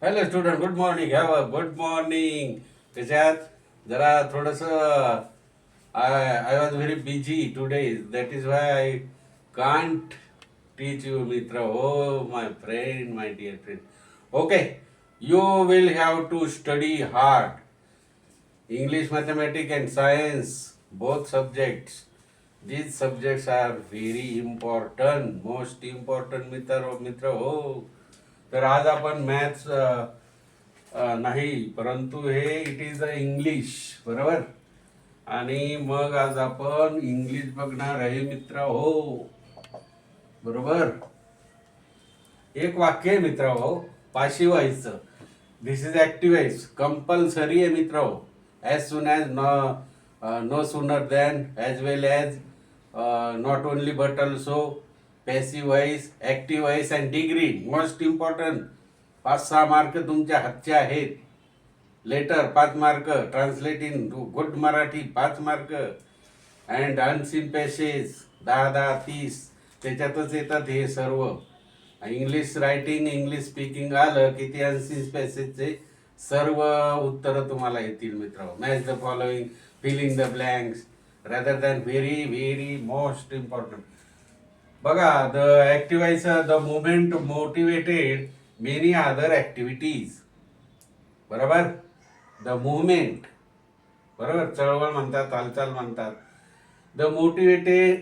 Hello student, good morning. Have a good morning. त्याच्यात जरा थोडस I was very busy today, that is why I can't teach you मित्र. हो my friend, my dear friend. Okay, you will have to study hard. English, mathematics, and science, both subjects. These subjects are very important, most important मित्र हो. तर आज आपण maths नाही, परंतु हे इट इज अ इंग्लिश, बरोबर. आणि मग आज आपण इंग्लिश बघणार आहे मित्र हो, बरोबर. एक वाक्य आहे मित्र हो, पाशिव व्हायचं. This is active voice, compulsory आहे मित्र हो. As soon as, no sooner than, as well as, not only but also, passive voice, active voice and degree. Most important. 5-6 mark तुमच्या हातचे आहेत. Letter 5 mark, translate in good Marathi 5 mark, and unseen passage 10-10, 30 त्याच्यातच येतात हे सर्व. English writing, English speaking आलं की ते अनसीन पॅसेजचे सर्व उत्तरं तुम्हाला येतील मित्र. Match the following, filling the blanks, rather than very very most important. बघा, the activise the movement motivated many other activities, बरोबर. द मुवमेंट, बरोबर, चळवळ म्हणतात, हालचाल म्हणतात. The motivated,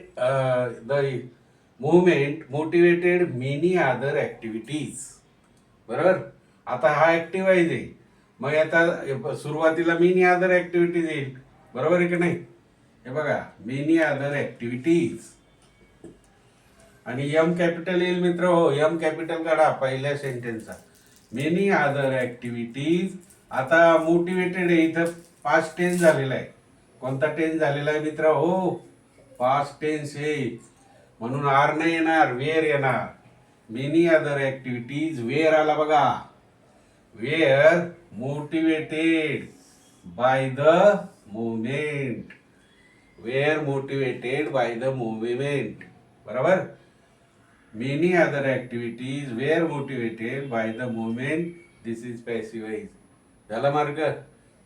the movement motivated many other activities, बरोबर. आता हा ऍक्टिव्हाइज आहे, मग आता सुरुवातीला मेनी अदर ऍक्टिव्हिटीज येईल, बरोबर आहे की नाही. हे बघा, मेनी अदर ऍक्टिव्हिटीज आणि एम कॅपिटल येईल मित्र हो. एम कॅपिटल काढा पहिल्या सेंटेन्सचा. Many other activities. आता मोटिवेटेड आहे, इथं पास्ट टेन्स झालेला आहे. कोणता टेन्स झालेला आहे मित्र हो? पास्ट टेन्स आहे, म्हणून आर नाही येणार, वेअर येणार. मेनी अदर ऍक्टिव्हिटीज, वेअर आला बघा. Were motivated by the movement. Were motivated by the movement, बरोबर. Many other activities were motivated by the movement. This is passive voice. झाला मार्क.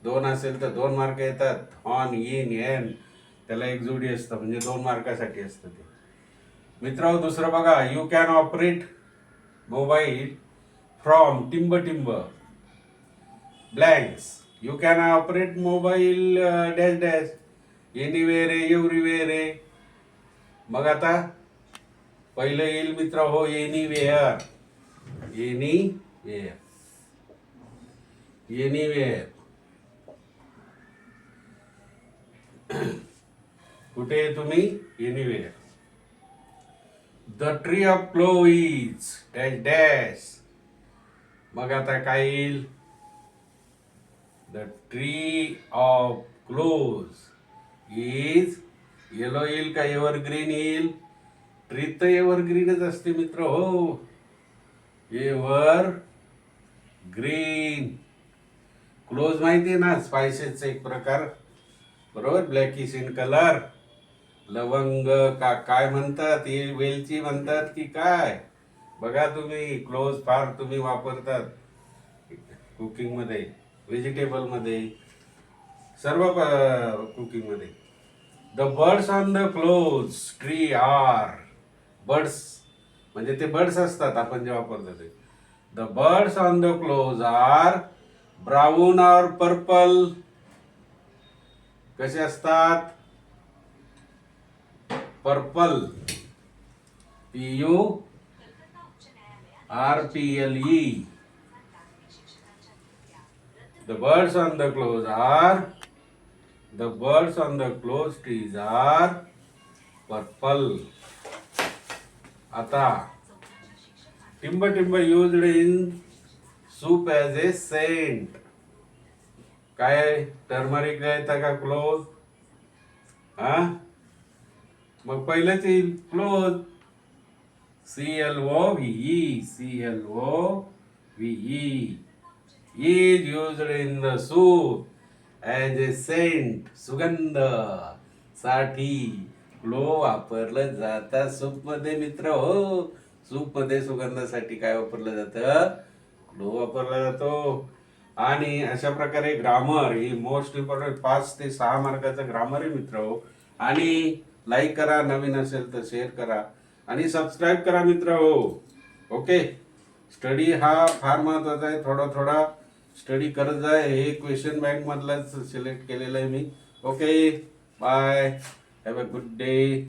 2 असेल तर 2 मार्क येतात. ऑन, इन, एन त्याला एक जोडी असतं, म्हणजे 2 मार्कासाठी असतं ते मित्र. दुसरं बघा, you can operate mobile from टिंब blanks. You can operate mobile dash dash, anywhere आहे, एव्हरीवेअर आहे. मग आता पहिलं येईल मित्र हो, एनिवेअर. Anywhere, anywhere. कुठे आहे तुम्ही? Anywhere. The tree of clove is dash dash. मग आता काय येईल? The tree of cloves is yellow येईल का एव्हरग्रीन येईल? ट्री तर एव्हरग्रीनच असते मित्र हो. Ever green. क्लोज माहिती ना, स्पायसेसचा एक प्रकार, बरोबर. Blackish in colour. लवंग का काय म्हणतात, वेलची म्हणतात की काय, बघा तुम्ही. क्लोज फार तुम्ही वापरतात कुकिंग मध्ये, व्हेजिटेबल मध्ये, सर्व कुकिंग मध्ये. The birds on the cloves tree are. Birds म्हणजे ते बर्ड्स असतात आपण जे वापरतो ते. The birds on the cloves are brown or purple. कसे असतात? Purple, PURPLE. The birds on the close trees are purple. आता टिंब used in soup as a scent. काय टर्मरिक येतं का क्लोज? हा, मग पहिलंच येईल close. CLOVE is used in the soup as a scent. सुगंध साठी क्लो वापरलं जातं सूप मध्ये मित्र हो. सूप मध्ये सुगंधासाठी काय वापरलं जातं? डू वापरला जातो. आणि अशा प्रकारे ग्रामर ही मोस्ट इम्पॉर्टंट 5 ते 6 मार्काचं ग्रामर आहे मित्र हो. आणि लाईक करा, नवीन असेल तर शेअर करा आणि सबस्क्राईब करा मित्र हो. ओके, स्टडी हा फार महत्वाचा आहे. थोडा थोडा स्टडी करत जाय. हे क्वेश्चन बँक मधलंच सिलेक्ट केलेलं आहे मी. Okay, bye, have a good day.